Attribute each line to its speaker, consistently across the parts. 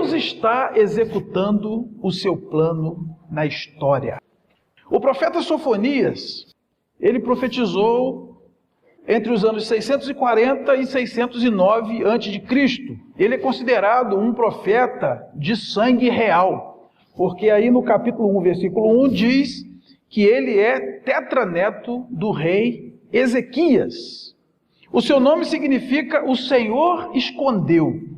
Speaker 1: Deus está executando o seu plano na história. O profeta Sofonias, ele profetizou entre os anos 640 e 609 a.C. Ele é considerado um profeta de sangue real, porque aí no capítulo 1, versículo 1, diz que ele é tetraneto do rei Ezequias. O seu nome significa o Senhor escondeu.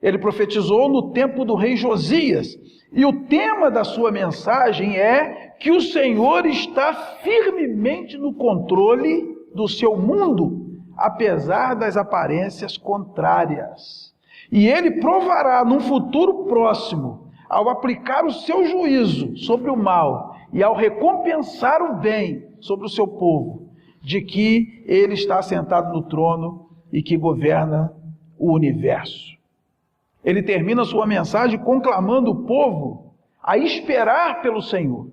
Speaker 1: Ele profetizou no tempo do rei Josias, e o tema da sua mensagem é que o Senhor está firmemente no controle do seu mundo, apesar das aparências contrárias. E ele provará num futuro próximo, ao aplicar o seu juízo sobre o mal e ao recompensar o bem sobre o seu povo, de que ele está sentado no trono e que governa o universo. Ele termina sua mensagem conclamando o povo a esperar pelo Senhor.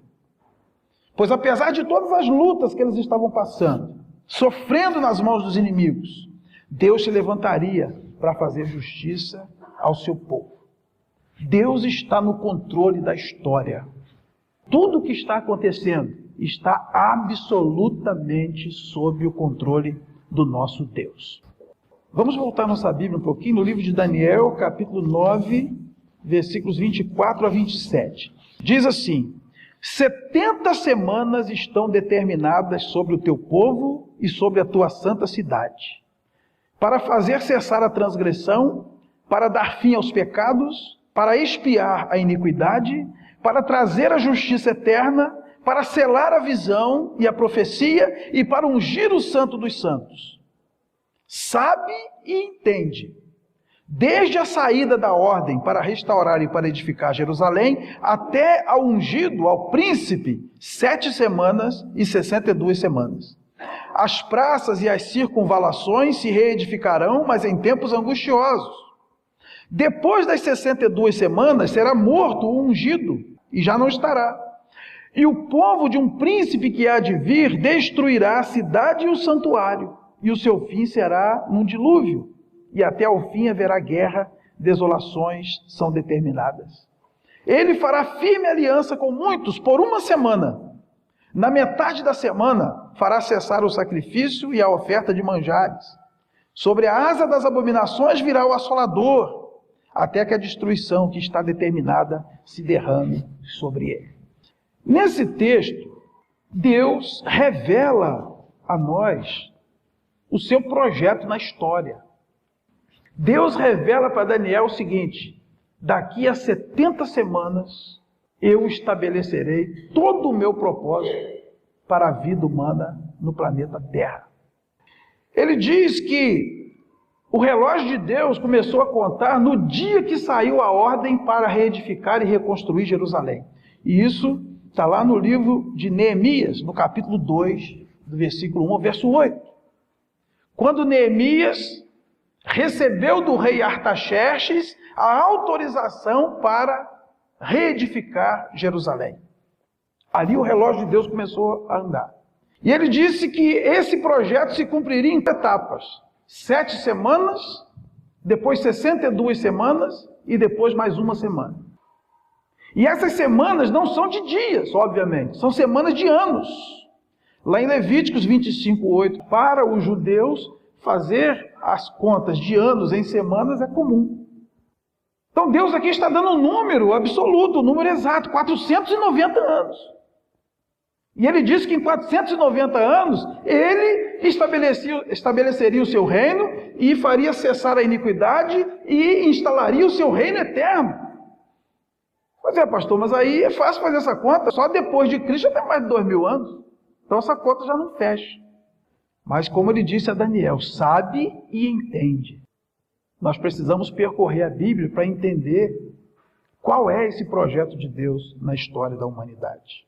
Speaker 1: Pois apesar de todas as lutas que eles estavam passando, sofrendo nas mãos dos inimigos, Deus se levantaria para fazer justiça ao seu povo. Deus está no controle da história. Tudo o que está acontecendo está absolutamente sob o controle do nosso Deus. Vamos voltar nossa Bíblia um pouquinho no livro de Daniel, capítulo 9, versículos 24 a 27. Diz assim: 70 semanas estão determinadas sobre o teu povo e sobre a tua santa cidade, para fazer cessar a transgressão, para dar fim aos pecados, para expiar a iniquidade, para trazer a justiça eterna, para selar a visão e a profecia e para ungir o santo dos santos. Sabe e entende, desde a saída da ordem para restaurar e para edificar Jerusalém, até ao ungido, ao príncipe, 7 semanas e 62 semanas. As praças e as circunvalações se reedificarão, mas em tempos angustiosos. Depois das 62 semanas será morto o ungido, e já não estará. E o povo de um príncipe que há de vir destruirá a cidade e o santuário, e o seu fim será num dilúvio, e até ao fim haverá guerra, desolações são determinadas. Ele fará firme aliança com muitos por 1 semana. Na metade da semana fará cessar o sacrifício e a oferta de manjares. Sobre a asa das abominações virá o assolador, até que a destruição que está determinada se derrame sobre ele. Nesse texto, Deus revela a nós o seu projeto na história. Deus revela para Daniel o seguinte: daqui a 70 semanas eu estabelecerei todo o meu propósito para a vida humana no planeta Terra. Ele diz que o relógio de Deus começou a contar no dia que saiu a ordem para reedificar e reconstruir Jerusalém. E isso está lá no livro de Neemias, no capítulo 2, do versículo 1 ao verso 8. Quando Neemias recebeu do rei Artaxerxes a autorização para reedificar Jerusalém. Ali o relógio de Deus começou a andar. E ele disse que esse projeto se cumpriria em etapas. 7 semanas, depois 62 semanas e depois mais 1 semana. E essas semanas não são de dias, obviamente, são semanas de anos. Lá em Levíticos 25:8, para os judeus, fazer as contas de anos em semanas é comum. Então Deus aqui está dando um número absoluto, um número exato, 490 anos. E ele disse que em 490 anos, ele estabeleceria o seu reino e faria cessar a iniquidade e instalaria o seu reino eterno. Pois é, pastor, mas aí é fácil fazer essa conta, só depois de Cristo já tem mais de 2000 anos. Então essa conta já não fecha. Mas como ele disse a Daniel, sabe e entende. Nós precisamos percorrer a Bíblia para entender qual é esse projeto de Deus na história da humanidade.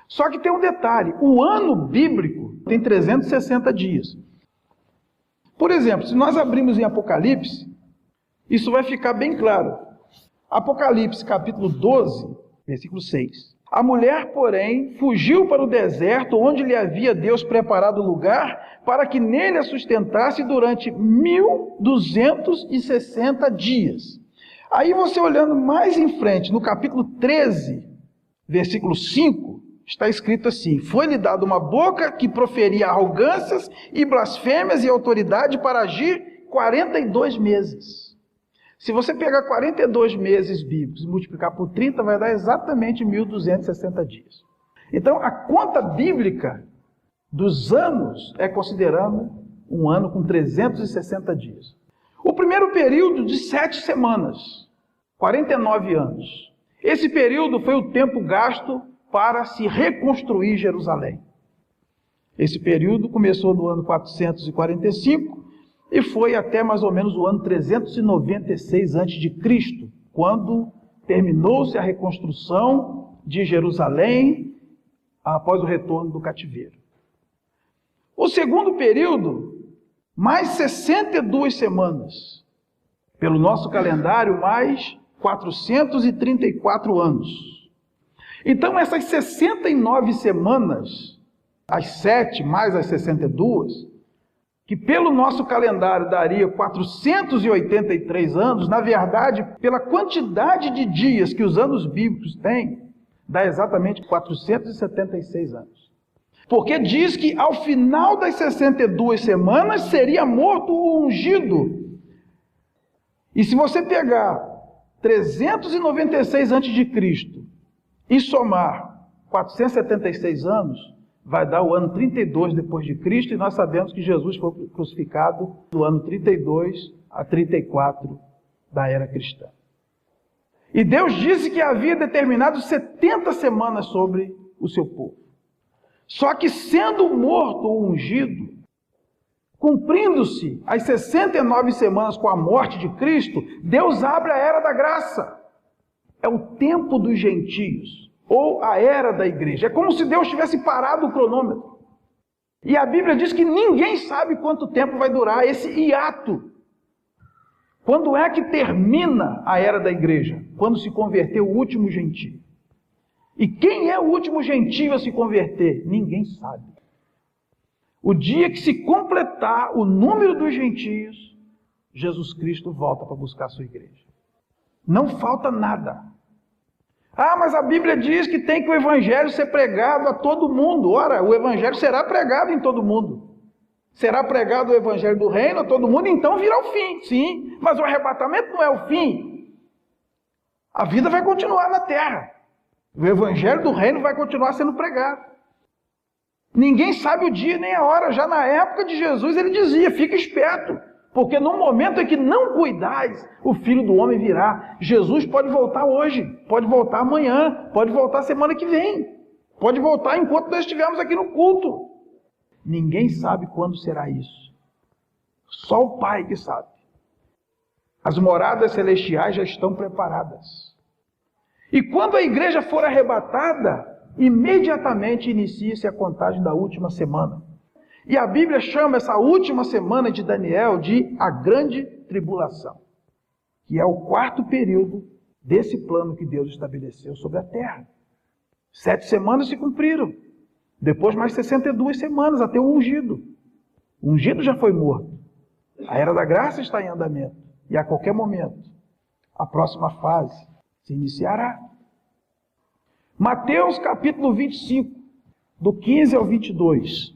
Speaker 1: Só que tem um detalhe, o ano bíblico tem 360 dias. Por exemplo, se nós abrirmos em Apocalipse, isso vai ficar bem claro. Apocalipse capítulo 12, versículo 6. A mulher, porém, fugiu para o deserto, onde lhe havia Deus preparado lugar, para que nele a sustentasse durante 1260 dias. Aí você olhando mais em frente, no capítulo 13, versículo 5, está escrito assim: foi-lhe dada uma boca que proferia arrogâncias e blasfêmias e autoridade para agir 42 meses. Se você pegar 42 meses bíblicos e multiplicar por 30, vai dar exatamente 1.260 dias. Então, a conta bíblica dos anos é considerando um ano com 360 dias. O primeiro período de 7 semanas, 49 anos. Esse período foi o tempo gasto para se reconstruir Jerusalém. Esse período começou no ano 445 e foi até mais ou menos o ano 396 a.C., quando terminou-se a reconstrução de Jerusalém após o retorno do cativeiro. O segundo período, mais 62 semanas. Pelo nosso calendário, mais 434 anos. Então, essas 69 semanas, as 7 mais as 62, que pelo nosso calendário daria 483 anos, na verdade, pela quantidade de dias que os anos bíblicos têm, dá exatamente 476 anos. Porque diz que ao final das 62 semanas seria morto o ungido. E se você pegar 396 a.C. e somar 476 anos, vai dar o ano 32 depois de Cristo, e nós sabemos que Jesus foi crucificado do ano 32 a 34 da era cristã. E Deus disse que havia determinado 70 semanas sobre o seu povo. Só que sendo morto o ungido, cumprindo-se as 69 semanas com a morte de Cristo, Deus abre a era da graça. É o tempo dos gentios, ou a era da igreja. É como se Deus tivesse parado o cronômetro. E a Bíblia diz que ninguém sabe quanto tempo vai durar esse hiato. Quando é que termina a era da igreja? Quando se converteu o último gentio. E quem é o último gentio a se converter? Ninguém sabe. O dia que se completar o número dos gentios, Jesus Cristo volta para buscar a sua igreja. Não falta nada. Ah, mas a Bíblia diz que tem que o evangelho ser pregado a todo mundo. Ora, o evangelho será pregado em todo mundo. Será pregado o evangelho do reino a todo mundo, então virá o fim. Sim, mas o arrebatamento não é o fim. A vida vai continuar na terra. O evangelho do reino vai continuar sendo pregado. Ninguém sabe o dia nem a hora. Já na época de Jesus ele dizia: fica esperto, porque no momento em que não cuidais, o Filho do Homem virá. Jesus pode voltar hoje, pode voltar amanhã, pode voltar semana que vem, pode voltar enquanto nós estivermos aqui no culto. Ninguém sabe quando será isso. Só o Pai que sabe. As moradas celestiais já estão preparadas. E quando a igreja for arrebatada, imediatamente inicia-se a contagem da última semana. E a Bíblia chama essa última semana de Daniel de a grande tribulação, que é o quarto período desse plano que Deus estabeleceu sobre a terra. 7 semanas se cumpriram. Depois mais 62 semanas até o ungido. O ungido já foi morto. A era da graça está em andamento. E a qualquer momento, a próxima fase se iniciará. Mateus capítulo 25, do 15 ao 22.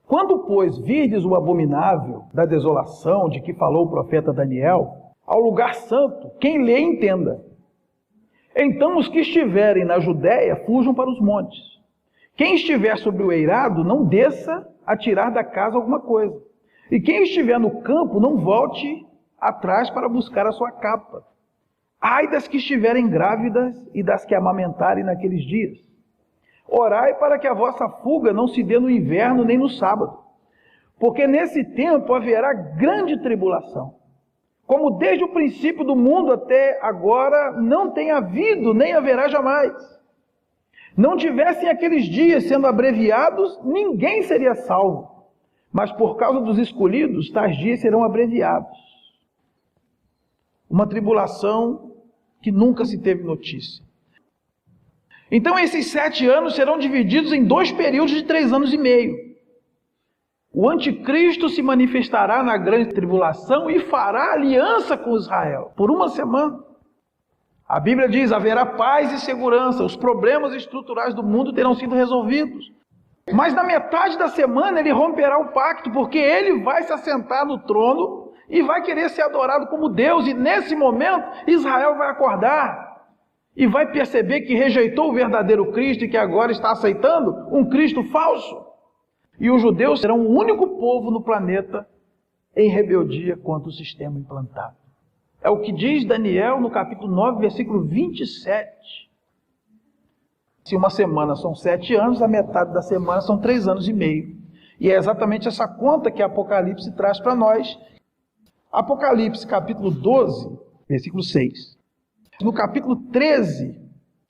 Speaker 1: Quando, pois, virdes o abominável da desolação de que falou o profeta Daniel, ao lugar santo, quem lê entenda. Então os que estiverem na Judéia fujam para os montes. Quem estiver sobre o eirado, não desça a tirar da casa alguma coisa. E quem estiver no campo, não volte atrás para buscar a sua capa. Ai das que estiverem grávidas e das que amamentarem naqueles dias. Orai para que a vossa fuga não se dê no inverno nem no sábado, porque nesse tempo haverá grande tribulação, como desde o princípio do mundo até agora não tem havido, nem haverá jamais. Não tivessem aqueles dias sendo abreviados, ninguém seria salvo, mas por causa dos escolhidos, tais dias serão abreviados. Uma tribulação que nunca se teve notícia. Então esses 7 anos serão divididos em 2 períodos de 3 anos e meio. O anticristo se manifestará na grande tribulação e fará aliança com Israel por uma semana. A Bíblia diz: haverá paz e segurança, os problemas estruturais do mundo terão sido resolvidos. Mas na metade da semana ele romperá o pacto, porque ele vai se assentar no trono e vai querer ser adorado como Deus. E nesse momento Israel vai acordar e vai perceber que rejeitou o verdadeiro Cristo e que agora está aceitando um Cristo falso. E os judeus serão o único povo no planeta em rebeldia contra o sistema implantado. É o que diz Daniel no capítulo 9, versículo 27. Se uma semana são 7 anos, a metade da semana são 3 anos e meio. E é exatamente essa conta que Apocalipse traz para nós. Apocalipse capítulo 12, versículo 6. No capítulo 13,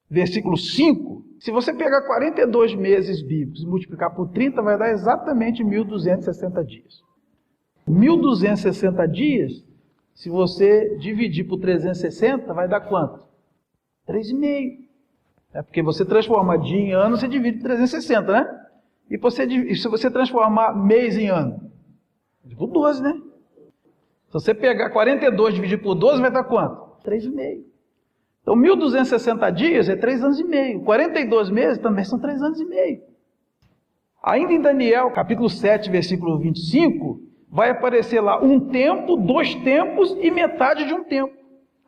Speaker 1: versículo 5, se você pegar 42 meses bíblicos e multiplicar por 30, vai dar exatamente 1.260 dias. 1.260 dias, se você dividir por 360, vai dar quanto? 3,5. É porque você transforma dia em ano, você divide por 360, né? E se você transformar mês em ano? Divide por 12, né? Se você pegar 42 e dividir por 12, vai dar quanto? 3,5. Então, 1.260 dias é 3 anos e meio. 42 meses também são 3 anos e meio. Ainda em Daniel, capítulo 7, versículo 25, vai aparecer lá um tempo, 2 tempos e metade de um tempo.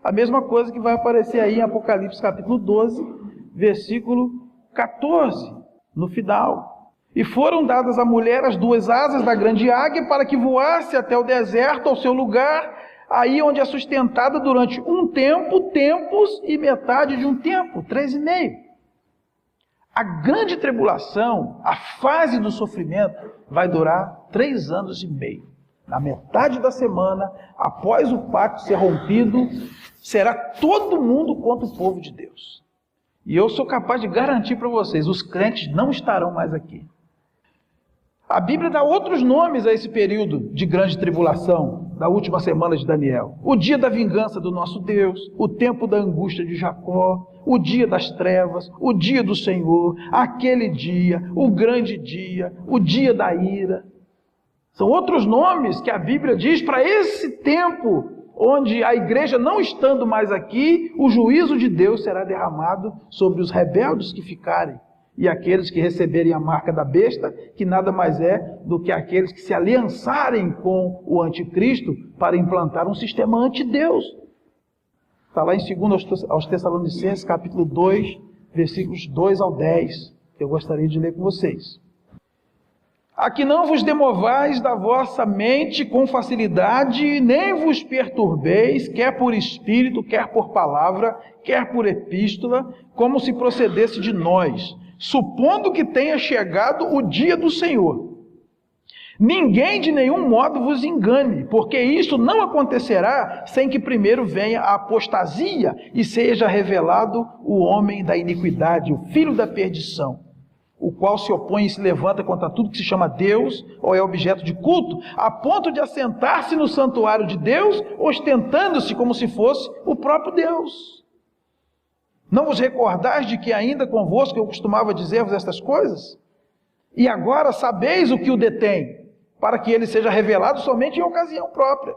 Speaker 1: A mesma coisa que vai aparecer aí em Apocalipse, capítulo 12, versículo 14, no final. E foram dadas à mulher as 2 asas da grande águia para que voasse até o deserto, ao seu lugar, aí onde é sustentada durante um tempo, tempos e metade de um tempo, 3,5. A grande tribulação, a fase do sofrimento, vai durar 3 anos e meio. Na metade da semana, após o pacto ser rompido, será todo mundo contra o povo de Deus. E eu sou capaz de garantir para vocês, os crentes não estarão mais aqui. A Bíblia dá outros nomes a esse período de grande tribulação, da última semana de Daniel. O dia da vingança do nosso Deus, o tempo da angústia de Jacó, o dia das trevas, o dia do Senhor, aquele dia, o grande dia, o dia da ira. São outros nomes que a Bíblia diz para esse tempo, onde a igreja não estando mais aqui, o juízo de Deus será derramado sobre os rebeldes que ficarem. E aqueles que receberem a marca da besta, que nada mais é do que aqueles que se aliançarem com o anticristo para implantar um sistema anti-Deus. Está lá em 2 aos Tessalonicenses, capítulo 2, versículos 2 ao 10, que eu gostaria de ler com vocês. A que não vos demovais da vossa mente com facilidade, nem vos perturbeis, quer por espírito, quer por palavra, quer por epístola, como se procedesse de nós, supondo que tenha chegado o dia do Senhor. Ninguém de nenhum modo vos engane, porque isso não acontecerá sem que primeiro venha a apostasia e seja revelado o homem da iniquidade, o filho da perdição, o qual se opõe e se levanta contra tudo que se chama Deus ou é objeto de culto, a ponto de assentar-se no santuário de Deus, ostentando-se como se fosse o próprio Deus. Não vos recordais de que ainda convosco eu costumava dizer-vos estas coisas? E agora sabeis o que o detém, para que ele seja revelado somente em ocasião própria.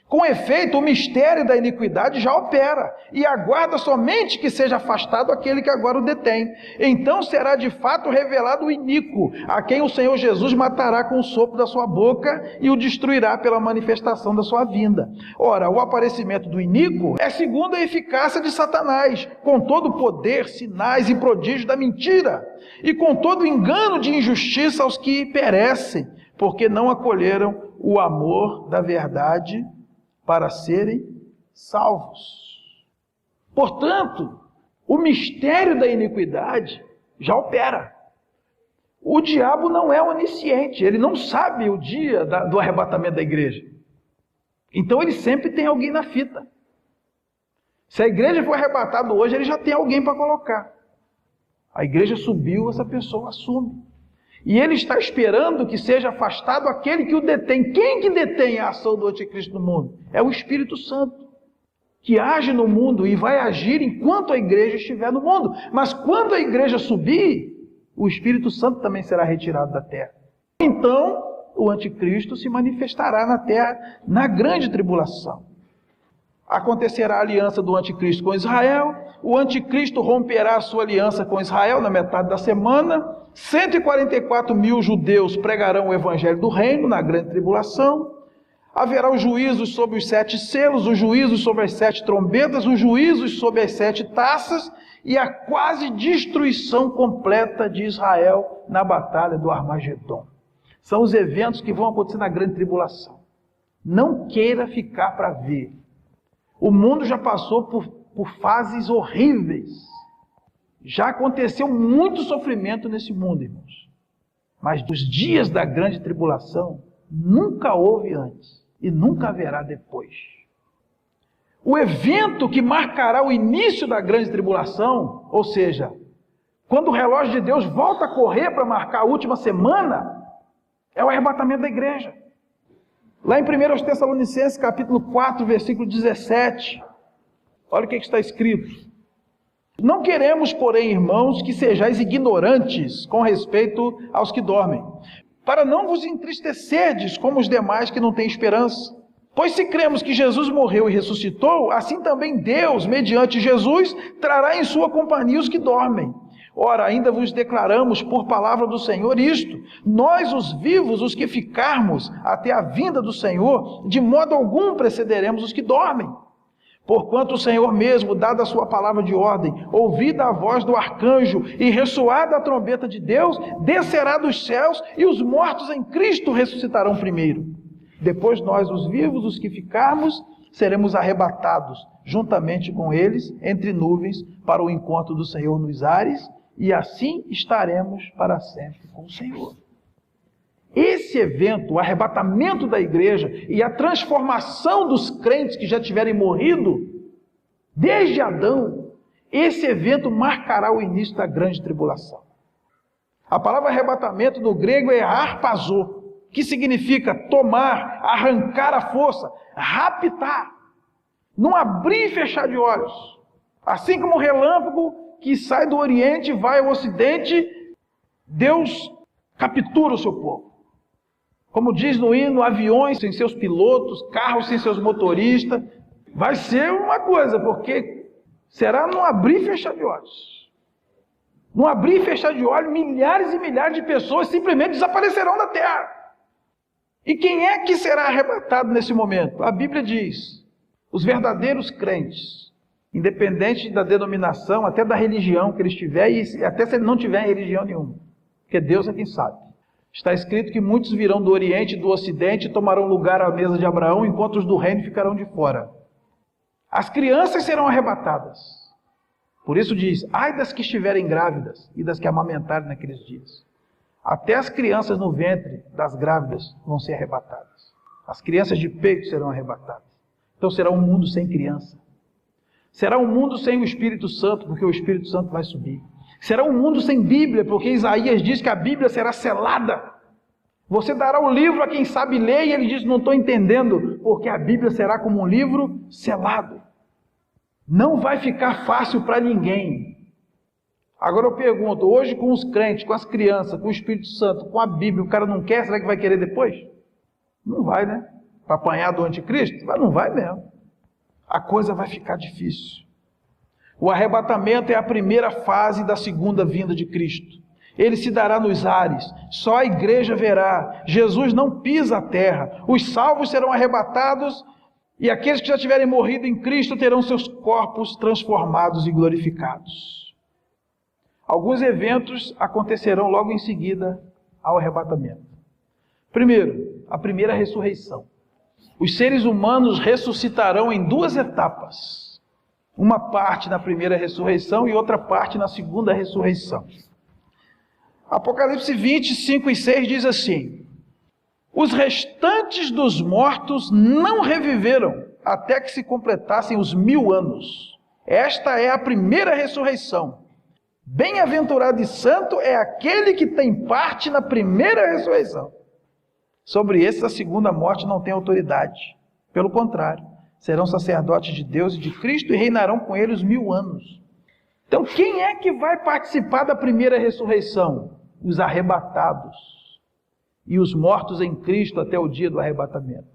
Speaker 1: Com efeito, o mistério da iniquidade já opera, e aguarda somente que seja afastado aquele que agora o detém. Então será de fato revelado o iníquo, a quem o Senhor Jesus matará com o sopro da sua boca e o destruirá pela manifestação da sua vinda. Ora, o aparecimento do iníquo é segundo a eficácia de Satanás, com todo o poder, sinais e prodígios da mentira, e com todo o engano de injustiça aos que perecem, porque não acolheram o amor da verdade para serem salvos. Portanto, o mistério da iniquidade já opera. O diabo não é onisciente, ele não sabe o dia do arrebatamento da igreja. Então ele sempre tem alguém na fita. Se a igreja for arrebatada hoje, ele já tem alguém para colocar. A igreja subiu, essa pessoa assume. E ele está esperando que seja afastado aquele que o detém. Quem que detém a ação do anticristo no mundo? É o Espírito Santo, que age no mundo e vai agir enquanto a igreja estiver no mundo. Mas quando a igreja subir, o Espírito Santo também será retirado da terra. Então, o anticristo se manifestará na terra na grande tribulação. Acontecerá a aliança do anticristo com Israel, o anticristo romperá a sua aliança com Israel na metade da semana, 144 mil judeus pregarão o evangelho do reino na grande tribulação, haverá os juízos sobre os 7 selos, os juízos sobre as 7 trombetas, os juízos sobre as 7 taças e a quase destruição completa de Israel na batalha do Armagedon. São os eventos que vão acontecer na grande tribulação. Não queira ficar para ver. O mundo já passou por fases horríveis. Já aconteceu muito sofrimento nesse mundo, irmãos. Mas dos dias da grande tribulação, nunca houve antes e nunca haverá depois. O evento que marcará o início da grande tribulação, ou seja, quando o relógio de Deus volta a correr para marcar a última semana, é o arrebatamento da igreja. Lá em 1 Tessalonicenses, capítulo 4, versículo 17, olha o que está escrito. Não queremos, porém, irmãos, que sejais ignorantes com respeito aos que dormem, para não vos entristecerdes como os demais que não têm esperança. Pois se cremos que Jesus morreu e ressuscitou, assim também Deus, mediante Jesus, trará em sua companhia os que dormem. Ora, ainda vos declaramos por palavra do Senhor isto: nós, os vivos, os que ficarmos até a vinda do Senhor, de modo algum precederemos os que dormem. Porquanto o Senhor mesmo, dada a sua palavra de ordem, ouvida a voz do arcanjo e ressoada a trombeta de Deus, descerá dos céus e os mortos em Cristo ressuscitarão primeiro. Depois nós, os vivos, os que ficarmos, seremos arrebatados juntamente com eles entre nuvens para o encontro do Senhor nos ares, e assim estaremos para sempre com o Senhor. Esse evento, o arrebatamento da igreja e a transformação dos crentes que já tiverem morrido, desde Adão, esse evento marcará o início da grande tribulação. A palavra arrebatamento no grego é harpazo, que significa tomar, arrancar a força, raptar, num abrir e fechar de olhos. Assim como o relâmpago que sai do Oriente e vai ao Ocidente, Deus captura o seu povo. Como diz no hino, aviões sem seus pilotos, carros sem seus motoristas. Vai ser uma coisa, porque será num abrir e fechar de olhos. Num abrir e fechar de olhos, milhares e milhares de pessoas simplesmente desaparecerão da terra. E quem é que será arrebatado nesse momento? A Bíblia diz: os verdadeiros crentes, independente da denominação, até da religião que eles tiverem, e até se ele não tiver religião nenhuma, porque Deus é quem sabe. Está escrito que muitos virão do Oriente e do Ocidente e tomarão lugar à mesa de Abraão, enquanto os do reino ficarão de fora. As crianças serão arrebatadas. Por isso diz: ai das que estiverem grávidas e das que amamentarem naqueles dias. Até as crianças no ventre das grávidas vão ser arrebatadas. As crianças de peito serão arrebatadas. Então será um mundo sem criança. Será um mundo sem o Espírito Santo, porque o Espírito Santo vai subir. Será um mundo sem Bíblia, porque Isaías diz que a Bíblia será selada. Você dará o livro a quem sabe ler e ele diz: não estou entendendo, porque a Bíblia será como um livro selado. Não vai ficar fácil para ninguém. Agora eu pergunto, hoje com os crentes, com as crianças, com o Espírito Santo, com a Bíblia, o cara não quer, será que vai querer depois? Não vai, né? Para apanhar do anticristo? Mas não vai mesmo. A coisa vai ficar difícil. O arrebatamento é a primeira fase da segunda vinda de Cristo. Ele se dará nos ares, só a igreja verá. Jesus não pisa a terra. Os salvos serão arrebatados e aqueles que já tiverem morrido em Cristo terão seus corpos transformados e glorificados. Alguns eventos acontecerão logo em seguida ao arrebatamento. Primeiro, a primeira ressurreição. Os seres humanos ressuscitarão em 2 etapas. Uma parte na primeira ressurreição e outra parte na segunda ressurreição. Apocalipse 20, 5 e 6 diz assim: os restantes dos mortos não reviveram até que se completassem os 1000 anos. Esta é a primeira ressurreição. Bem-aventurado e santo é aquele que tem parte na primeira ressurreição. Sobre esses a segunda morte não tem autoridade. Pelo contrário, serão sacerdotes de Deus e de Cristo e reinarão com ele os 1000 anos. Então quem é que vai participar da primeira ressurreição? Os arrebatados. e os mortos em Cristo até o dia do arrebatamento.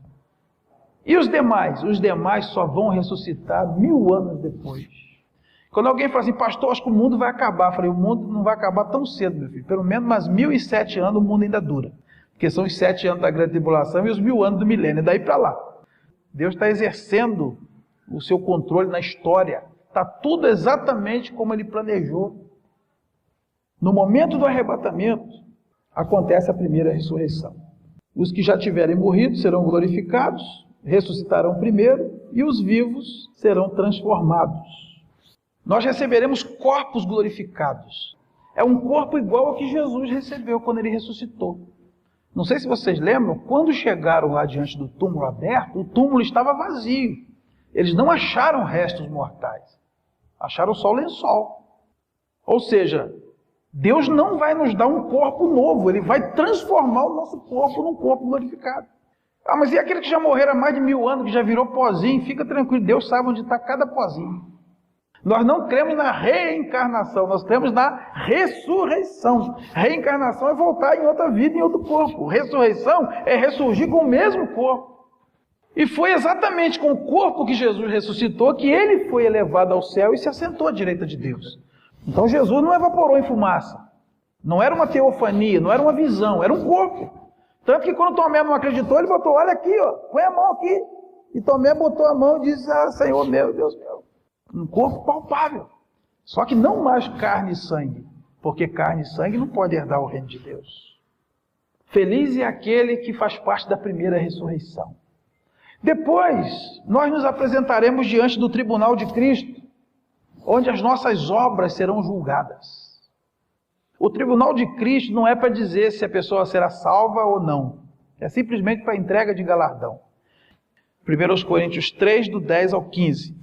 Speaker 1: E os demais? Os demais só vão ressuscitar 1000 anos depois. Quando alguém fala assim, pastor, acho que o mundo vai acabar. Eu falei, o mundo não vai acabar tão cedo, meu filho. Pelo menos mais 1007 anos o mundo ainda dura. Porque são os 7 anos da grande tribulação e os 1000 anos do milênio. Daí para lá. Deus está exercendo o seu controle na história. Está tudo exatamente como Ele planejou. No momento do arrebatamento, acontece a primeira ressurreição. Os que já tiverem morrido serão glorificados, ressuscitarão primeiro, e os vivos serão transformados. Nós receberemos corpos glorificados. É um corpo igual ao que Jesus recebeu quando Ele ressuscitou. Não sei se vocês lembram, quando chegaram lá diante do túmulo aberto, o túmulo estava vazio. Eles não acharam restos mortais. Acharam só o lençol. Ou seja, Deus não vai nos dar um corpo novo, Ele vai transformar o nosso corpo num corpo glorificado. Ah, mas e aquele que já morreram há mais de 1000 anos, que já virou pozinho? Fica tranquilo, Deus sabe onde está cada pozinho. Nós não cremos na reencarnação, nós cremos na ressurreição. Reencarnação é voltar em outra vida, em outro corpo. Ressurreição é ressurgir com o mesmo corpo. E foi exatamente com o corpo que Jesus ressuscitou que Ele foi elevado ao céu e se assentou à direita de Deus. Então Jesus não evaporou em fumaça. Não era uma teofania, não era uma visão, era um corpo. Tanto que quando Tomé não acreditou, ele botou, olha aqui, ó, põe a mão aqui. E Tomé botou a mão e disse, Senhor meu, Deus meu. Um corpo palpável. Só que não mais carne e sangue. Porque carne e sangue não pode herdar o reino de Deus. Feliz é aquele que faz parte da primeira ressurreição. Depois, nós nos apresentaremos diante do tribunal de Cristo, onde as nossas obras serão julgadas. O tribunal de Cristo não é para dizer se a pessoa será salva ou não. É simplesmente para entrega de galardão. 1 Coríntios 3, do 10 ao 15.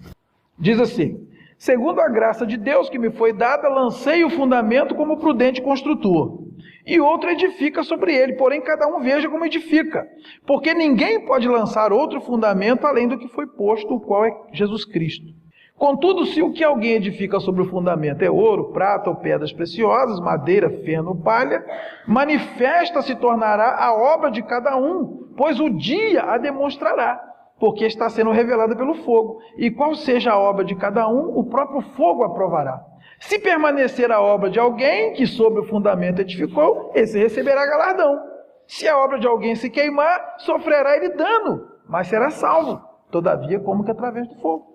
Speaker 1: Diz assim, segundo a graça de Deus que me foi dada, lancei o fundamento como prudente construtor. E outro edifica sobre ele, porém cada um veja como edifica. Porque ninguém pode lançar outro fundamento além do que foi posto, o qual é Jesus Cristo. Contudo, se o que alguém edifica sobre o fundamento é ouro, prata ou pedras preciosas, madeira, feno ou palha, manifesta se tornará a obra de cada um, pois o dia a demonstrará, porque está sendo revelada pelo fogo. E qual seja a obra de cada um, o próprio fogo a provará. Se permanecer a obra de alguém que sobre o fundamento edificou, esse receberá galardão. Se a obra de alguém se queimar, sofrerá ele dano, mas será salvo, todavia como que através do fogo.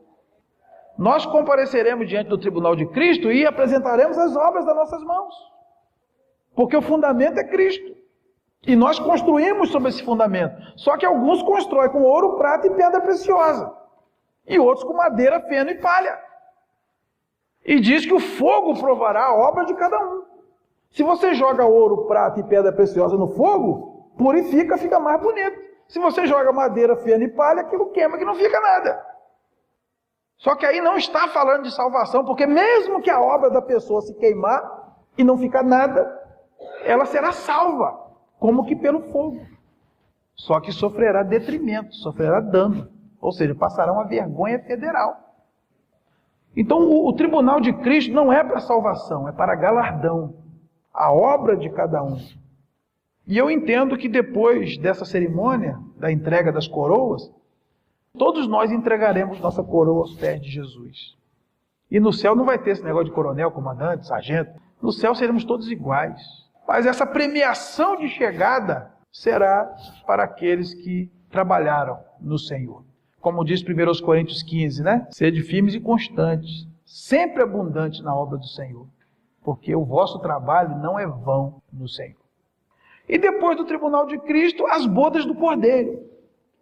Speaker 1: Nós compareceremos diante do tribunal de Cristo e apresentaremos as obras das nossas mãos. Porque o fundamento é Cristo. E nós construímos sobre esse fundamento. Só que alguns constroem com ouro, prata e pedra preciosa. E outros com madeira, feno e palha. E diz que o fogo provará a obra de cada um. Se você joga ouro, prata e pedra preciosa no fogo, purifica, fica mais bonito. Se você joga madeira, feno e palha, aquilo queima que não fica nada. Só que aí não está falando de salvação, porque mesmo que a obra da pessoa se queimar e não ficar nada, ela será salva, como que pelo fogo. Só que sofrerá detrimento, sofrerá dano, ou seja, passará uma vergonha federal. Então o tribunal de Cristo não é para salvação, é para galardão, a obra de cada um. E eu entendo que depois dessa cerimônia, da entrega das coroas, todos nós entregaremos nossa coroa aos pés de Jesus. E no céu não vai ter esse negócio de coronel, comandante, sargento. No céu seremos todos iguais. Mas essa premiação de chegada será para aqueles que trabalharam no Senhor. Como diz 1 Coríntios 15, né? Sede firmes e constantes, sempre abundantes na obra do Senhor, porque o vosso trabalho não é vão no Senhor. E depois do tribunal de Cristo, as bodas do Cordeiro.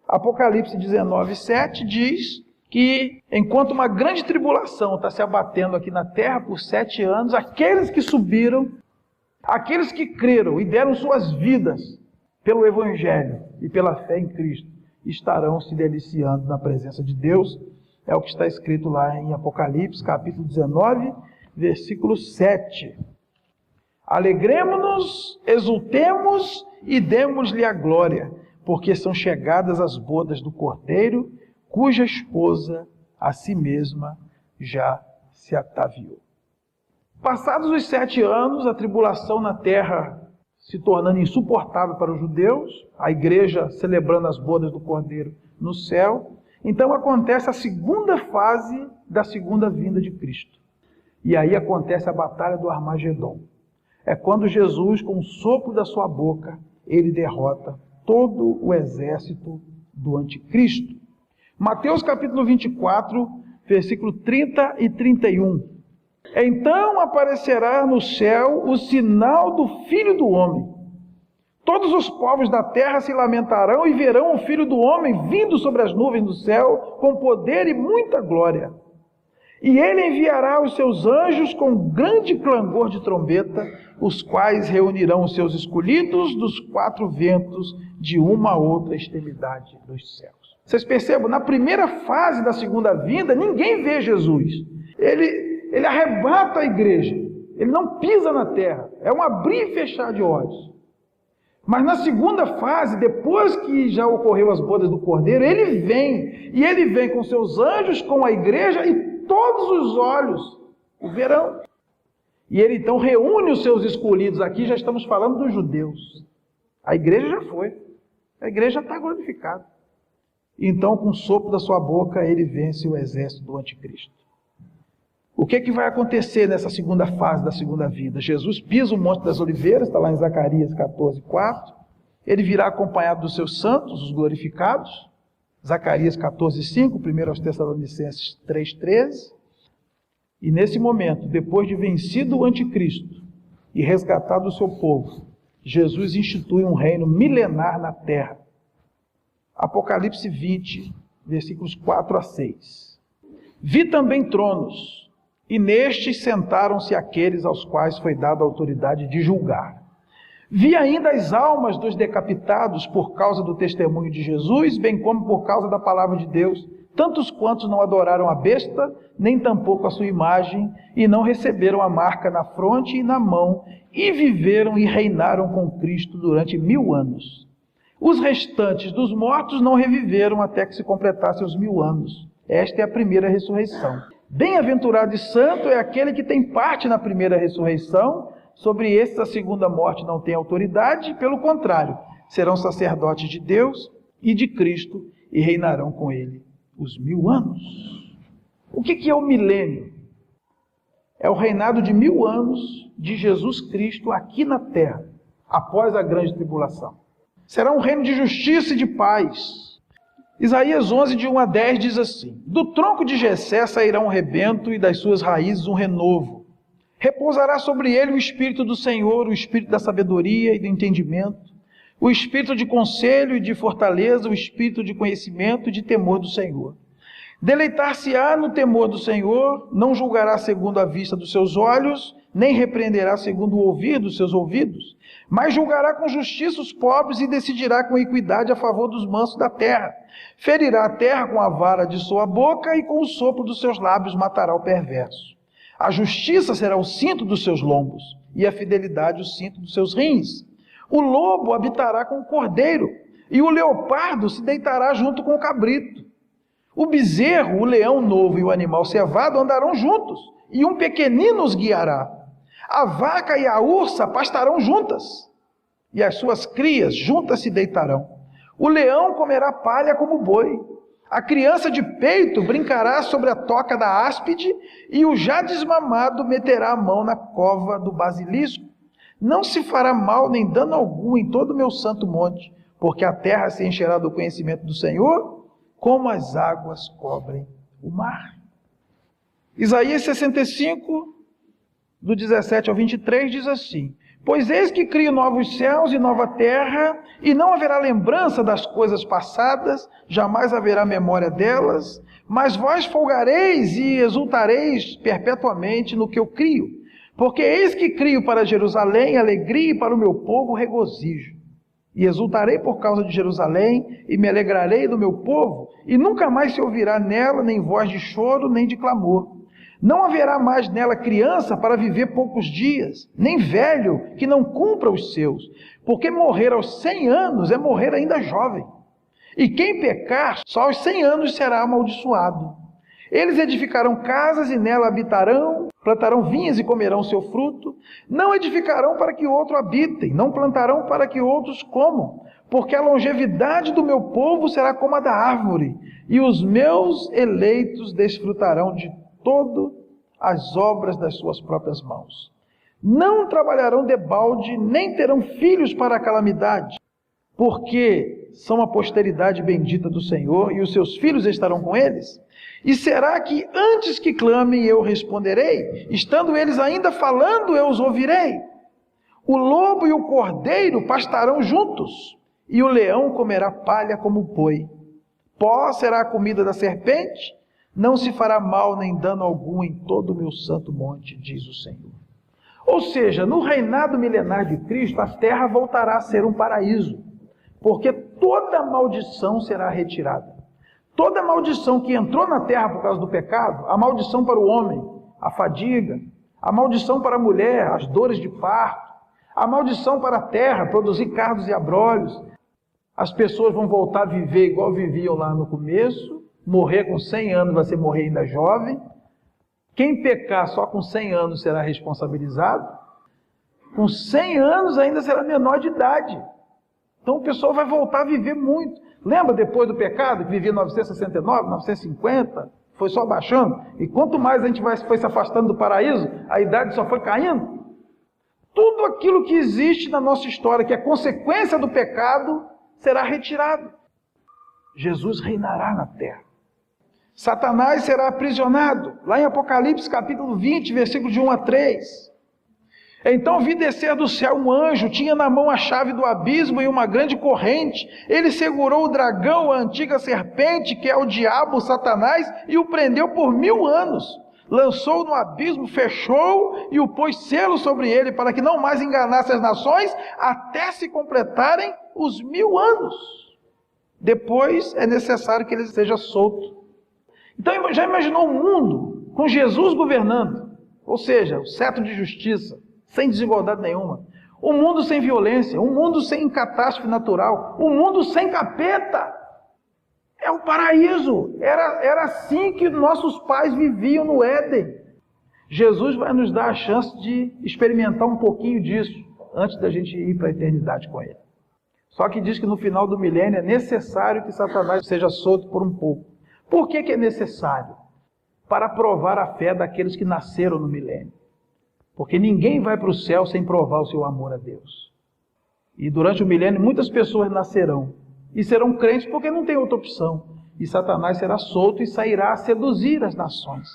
Speaker 1: Apocalipse 19, 7 diz que enquanto uma grande tribulação está se abatendo aqui na terra por 7 anos, aqueles que subiram, aqueles que creram e deram suas vidas pelo Evangelho e pela fé em Cristo, estarão se deliciando na presença de Deus. É o que está escrito lá em Apocalipse, capítulo 19, versículo 7. Alegremo-nos, exultemos e demos-lhe a glória, porque são chegadas as bodas do Cordeiro, cuja esposa a si mesma já se ataviou. Passados os 7 anos, a tribulação na terra se tornando insuportável para os judeus, a igreja celebrando as bodas do Cordeiro no céu. Então acontece a segunda fase da segunda vinda de Cristo. E aí acontece a batalha do Armagedon. É quando Jesus, com o sopro da sua boca, ele derrota todo o exército do anticristo. Mateus capítulo 24, versículo 30 e 31. Então aparecerá no céu o sinal do Filho do Homem. Todos os povos da terra se lamentarão e verão o Filho do Homem vindo sobre as nuvens do céu com poder e muita glória. E ele enviará os seus anjos com grande clangor de trombeta, os quais reunirão os seus escolhidos dos quatro ventos de uma a outra extremidade dos céus. Vocês percebam, na primeira fase da segunda vinda, ninguém vê Jesus. Ele arrebata a igreja, ele não pisa na terra, é um abrir e fechar de olhos. Mas na segunda fase, depois que já ocorreu as bodas do Cordeiro, ele vem, e ele vem com seus anjos, com a igreja, e todos os olhos o verão. E ele então reúne os seus escolhidos, aqui já estamos falando dos judeus. A igreja já foi, a igreja está glorificada. Então, com o sopro da sua boca, ele vence o exército do anticristo. O que vai acontecer nessa segunda fase da segunda vinda? Jesus pisa o Monte das Oliveiras, está lá em Zacarias 14, 4. Ele virá acompanhado dos seus santos, os glorificados. Zacarias 14, 5, 1 aos Tessalonicenses 3, 13. E nesse momento, depois de vencido o anticristo e resgatado o seu povo, Jesus institui um reino milenar na terra. Apocalipse 20, versículos 4 a 6. Vi também tronos, e nestes sentaram-se aqueles aos quais foi dada a autoridade de julgar. Vi ainda as almas dos decapitados por causa do testemunho de Jesus, bem como por causa da palavra de Deus, tantos quantos não adoraram a besta, nem tampouco a sua imagem, e não receberam a marca na fronte e na mão, e viveram e reinaram com Cristo durante 1000 anos. Os restantes dos mortos não reviveram até que se completassem os 1000 anos. Esta é a primeira ressurreição. Bem-aventurado e santo é aquele que tem parte na primeira ressurreição. Sobre estes a segunda morte não tem autoridade, pelo contrário, serão sacerdotes de Deus e de Cristo e reinarão com ele os 1000 anos. O que é o milênio? É o reinado de 1000 anos de Jesus Cristo aqui na terra, após a grande tribulação. Será um reino de justiça e de paz. Isaías 11, de 1 a 10 diz assim: do tronco de Jessé sairá um rebento e das suas raízes um renovo. Repousará sobre ele o Espírito do Senhor, o Espírito da sabedoria e do entendimento, o Espírito de conselho e de fortaleza, o Espírito de conhecimento e de temor do Senhor. Deleitar-se-á no temor do Senhor, não julgará segundo a vista dos seus olhos, nem repreenderá segundo o ouvir dos seus ouvidos, mas julgará com justiça os pobres e decidirá com equidade a favor dos mansos da terra. Ferirá a terra com a vara de sua boca e com o sopro dos seus lábios matará o perverso. A justiça será o cinto dos seus lombos e a fidelidade o cinto dos seus rins. O lobo habitará com o cordeiro e o leopardo se deitará junto com o cabrito. O bezerro, o leão novo e o animal cevado andarão juntos e um pequenino os guiará. A vaca e a ursa pastarão juntas, e as suas crias juntas se deitarão. O leão comerá palha como boi. A criança de peito brincará sobre a toca da áspide, e o já desmamado meterá a mão na cova do basilisco. Não se fará mal nem dano algum em todo o meu santo monte, porque a terra se encherá do conhecimento do Senhor, como as águas cobrem o mar. Isaías 65, do 17 ao 23, diz assim: pois eis que crio novos céus e nova terra, e não haverá lembrança das coisas passadas, jamais haverá memória delas, mas vós folgareis e exultareis perpetuamente no que eu crio. Porque eis que crio para Jerusalém alegria e para o meu povo regozijo. E exultarei por causa de Jerusalém, e me alegrarei do meu povo, e nunca mais se ouvirá nela nem voz de choro, nem de clamor. Não haverá mais nela criança para viver poucos dias, nem velho que não cumpra os seus, porque morrer aos 100 anos é morrer ainda jovem. E quem pecar, só aos 100 anos será amaldiçoado. Eles edificarão casas e nela habitarão, plantarão vinhas e comerão seu fruto. Não edificarão para que outro habitem, não plantarão para que outros comam, porque a longevidade do meu povo será como a da árvore, e os meus eleitos desfrutarão de todas as obras das suas próprias mãos. Não trabalharão debalde, nem terão filhos para a calamidade, porque são a posteridade bendita do Senhor, e os seus filhos estarão com eles. E será que antes que clamem eu responderei? Estando eles ainda falando, eu os ouvirei. O lobo e o cordeiro pastarão juntos, e o leão comerá palha como o boi. Pó será a comida da serpente, não se fará mal nem dano algum em todo o meu santo monte, diz o Senhor. Ou seja, no reinado milenar de Cristo, a terra voltará a ser um paraíso, porque toda maldição será retirada. Toda maldição que entrou na terra por causa do pecado, a maldição para o homem, a fadiga, a maldição para a mulher, as dores de parto, a maldição para a terra, produzir cardos e abrolhos, as pessoas vão voltar a viver igual viviam lá no começo, morrer com 100 anos vai ser morrer ainda jovem, quem pecar só com 100 anos será responsabilizado, com 100 anos ainda será menor de idade. Então o pessoal vai voltar a viver muito. Lembra depois do pecado, que vivia 969, 950, foi só baixando? E quanto mais a gente foi se afastando do paraíso, a idade só foi caindo. Tudo aquilo que existe na nossa história, que é consequência do pecado, será retirado. Jesus reinará na terra. Satanás será aprisionado. Lá em Apocalipse capítulo 20, versículos de 1 a 3. Então vi descer do céu um anjo, tinha na mão a chave do abismo e uma grande corrente. Ele segurou o dragão, a antiga serpente, que é o diabo, Satanás, e o prendeu por 1000 anos. Lançou no abismo, fechou e o pôs selo sobre ele, para que não mais enganasse as nações, até se completarem os 1000 anos. Depois é necessário que ele seja solto. Então já imaginou um mundo com Jesus governando? Ou seja, o cetro de justiça, sem desigualdade nenhuma. Um mundo sem violência, um mundo sem catástrofe natural, um mundo sem capeta. É um paraíso. Era assim que nossos pais viviam no Éden. Jesus vai nos dar a chance de experimentar um pouquinho disso antes da gente ir para a eternidade com Ele. Só que diz que no final do milênio é necessário que Satanás seja solto por um pouco. Por que é necessário? Para provar a fé daqueles que nasceram no milênio. Porque ninguém vai para o céu sem provar o seu amor a Deus. E durante o milênio muitas pessoas nascerão e serão crentes porque não tem outra opção. E Satanás será solto e sairá a seduzir as nações.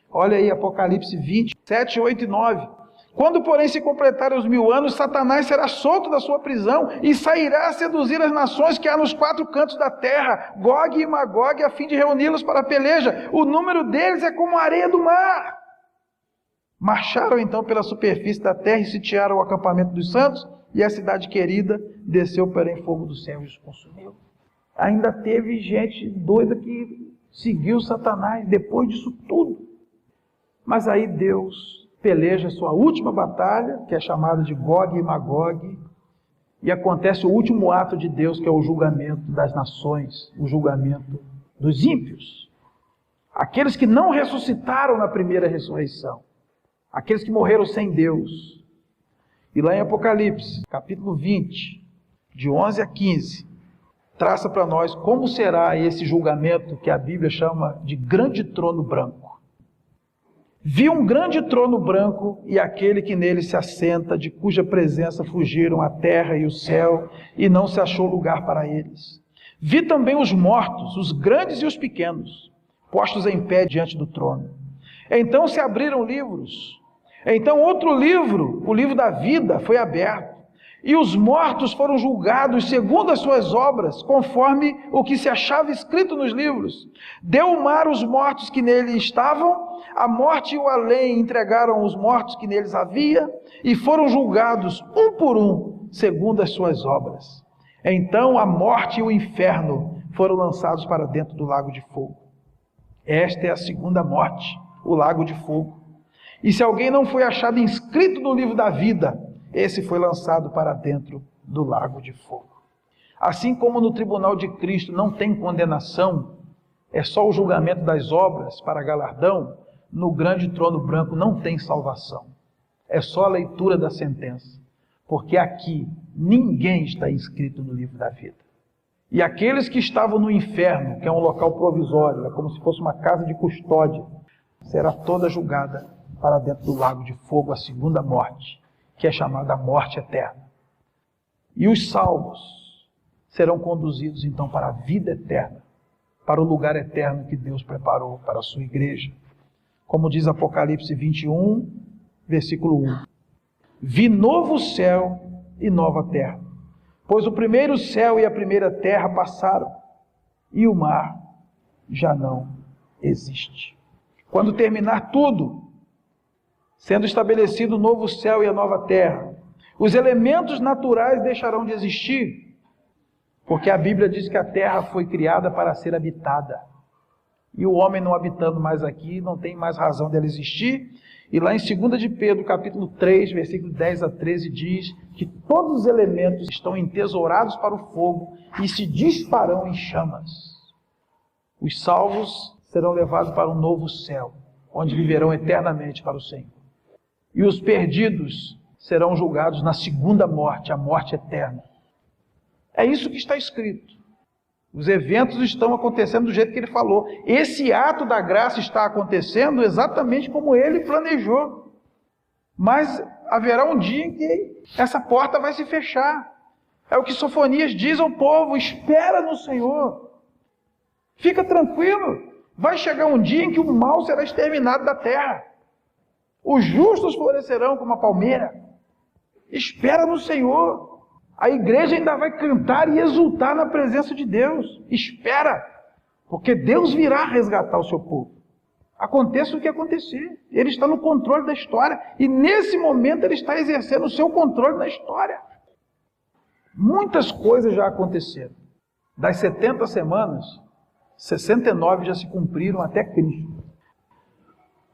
Speaker 1: Olha aí Apocalipse 20, 7, 8 e 9. Quando, porém, se completarem os 1000 anos, Satanás será solto da sua prisão e sairá a seduzir as nações que há nos 4 cantos da terra, Gog e Magog, a fim de reuni-los para a peleja. O número deles é como a areia do mar. Marcharam então pela superfície da terra e sitiaram o acampamento dos santos, e a cidade querida desceu porém fogo do céu e os consumiu. Ainda teve gente doida que seguiu Satanás depois disso tudo. Mas aí Deus peleja a sua última batalha, que é chamada de Gog e Magog, e acontece o último ato de Deus, que é o julgamento das nações, o julgamento dos ímpios. Aqueles que não ressuscitaram na primeira ressurreição. Aqueles que morreram sem Deus. E lá em Apocalipse, capítulo 20, de 11 a 15, traça para nós como será esse julgamento que a Bíblia chama de grande trono branco. Vi um grande trono branco e aquele que nele se assenta, de cuja presença fugiram a terra e o céu, e não se achou lugar para eles. Vi também os mortos, os grandes e os pequenos, postos em pé diante do trono. Então se abriram livros. Então outro livro, o livro da vida, foi aberto. E os mortos foram julgados segundo as suas obras, conforme o que se achava escrito nos livros. Deu o mar os mortos que nele estavam, a morte e o além entregaram os mortos que neles havia, e foram julgados um por um, segundo as suas obras. Então a morte e o inferno foram lançados para dentro do lago de fogo. Esta é a segunda morte, o lago de fogo. E se alguém não foi achado inscrito no livro da vida, esse foi lançado para dentro do lago de fogo. Assim como no tribunal de Cristo não tem condenação, é só o julgamento das obras para galardão, no grande trono branco não tem salvação. É só a leitura da sentença. Porque aqui ninguém está inscrito no livro da vida. E aqueles que estavam no inferno, que é um local provisório, é como se fosse uma casa de custódia, será toda julgada para dentro do lago de fogo, a segunda morte, que é chamada morte eterna. E os salvos serão conduzidos então para a vida eterna, para o lugar eterno que Deus preparou para a sua igreja. Como diz Apocalipse 21, versículo 1. Vi novo céu e nova terra, pois o primeiro céu e a primeira terra passaram, e o mar já não existe. Quando terminar tudo, sendo estabelecido o novo céu e a nova terra, os elementos naturais deixarão de existir, porque a Bíblia diz que a terra foi criada para ser habitada. E o homem não habitando mais aqui, não tem mais razão dela existir. E lá em 2 de Pedro, capítulo 3, versículo 10 a 13, diz que todos os elementos estão entesourados para o fogo e se disparão em chamas. Os salvos serão levados para um novo céu, onde viverão eternamente para o Senhor. E os perdidos serão julgados na segunda morte, a morte eterna. É isso que está escrito. Os eventos estão acontecendo do jeito que ele falou. Esse ato da graça está acontecendo exatamente como ele planejou. Mas haverá um dia em que essa porta vai se fechar. É o que Sofonias diz ao povo: espera no Senhor. Fica tranquilo. Vai chegar um dia em que o mal será exterminado da terra. Os justos florescerão como a palmeira. Espera no Senhor. A igreja ainda vai cantar e exultar na presença de Deus. Espera, porque Deus virá resgatar o seu povo. Aconteça o que acontecer. Ele está no controle da história. E nesse momento ele está exercendo o seu controle da história. Muitas coisas já aconteceram. Das 70 semanas, 69 já se cumpriram até Cristo.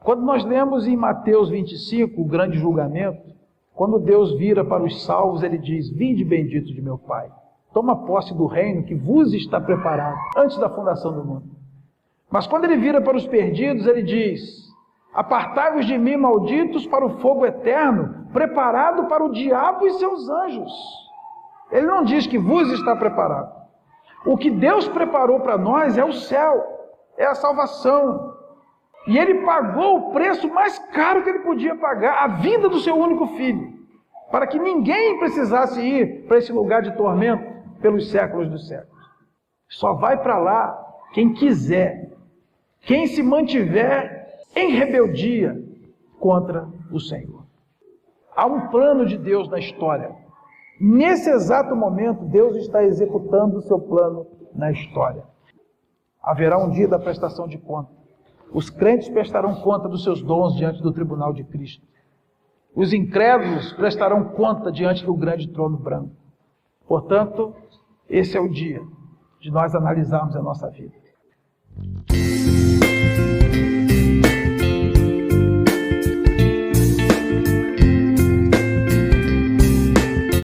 Speaker 1: Quando nós lemos em Mateus 25, o grande julgamento, quando Deus vira para os salvos, ele diz: vinde bendito de meu Pai, toma posse do reino que vos está preparado antes da fundação do mundo. Mas quando ele vira para os perdidos, ele diz: apartai-vos de mim, malditos, para o fogo eterno, preparado para o diabo e seus anjos. Ele não diz que vos está preparado. O que Deus preparou para nós é o céu, é a salvação. E ele pagou o preço mais caro que ele podia pagar, a vida do seu único filho, para que ninguém precisasse ir para esse lugar de tormento pelos séculos dos séculos. Só vai para lá quem quiser, quem se mantiver em rebeldia contra o Senhor. Há um plano de Deus na história. Nesse exato momento, Deus está executando o seu plano na história. Haverá um dia da prestação de conta. Os crentes prestarão conta dos seus dons diante do tribunal de Cristo. Os incrédulos prestarão conta diante do grande trono branco. Portanto, esse é o dia de nós analisarmos a nossa vida.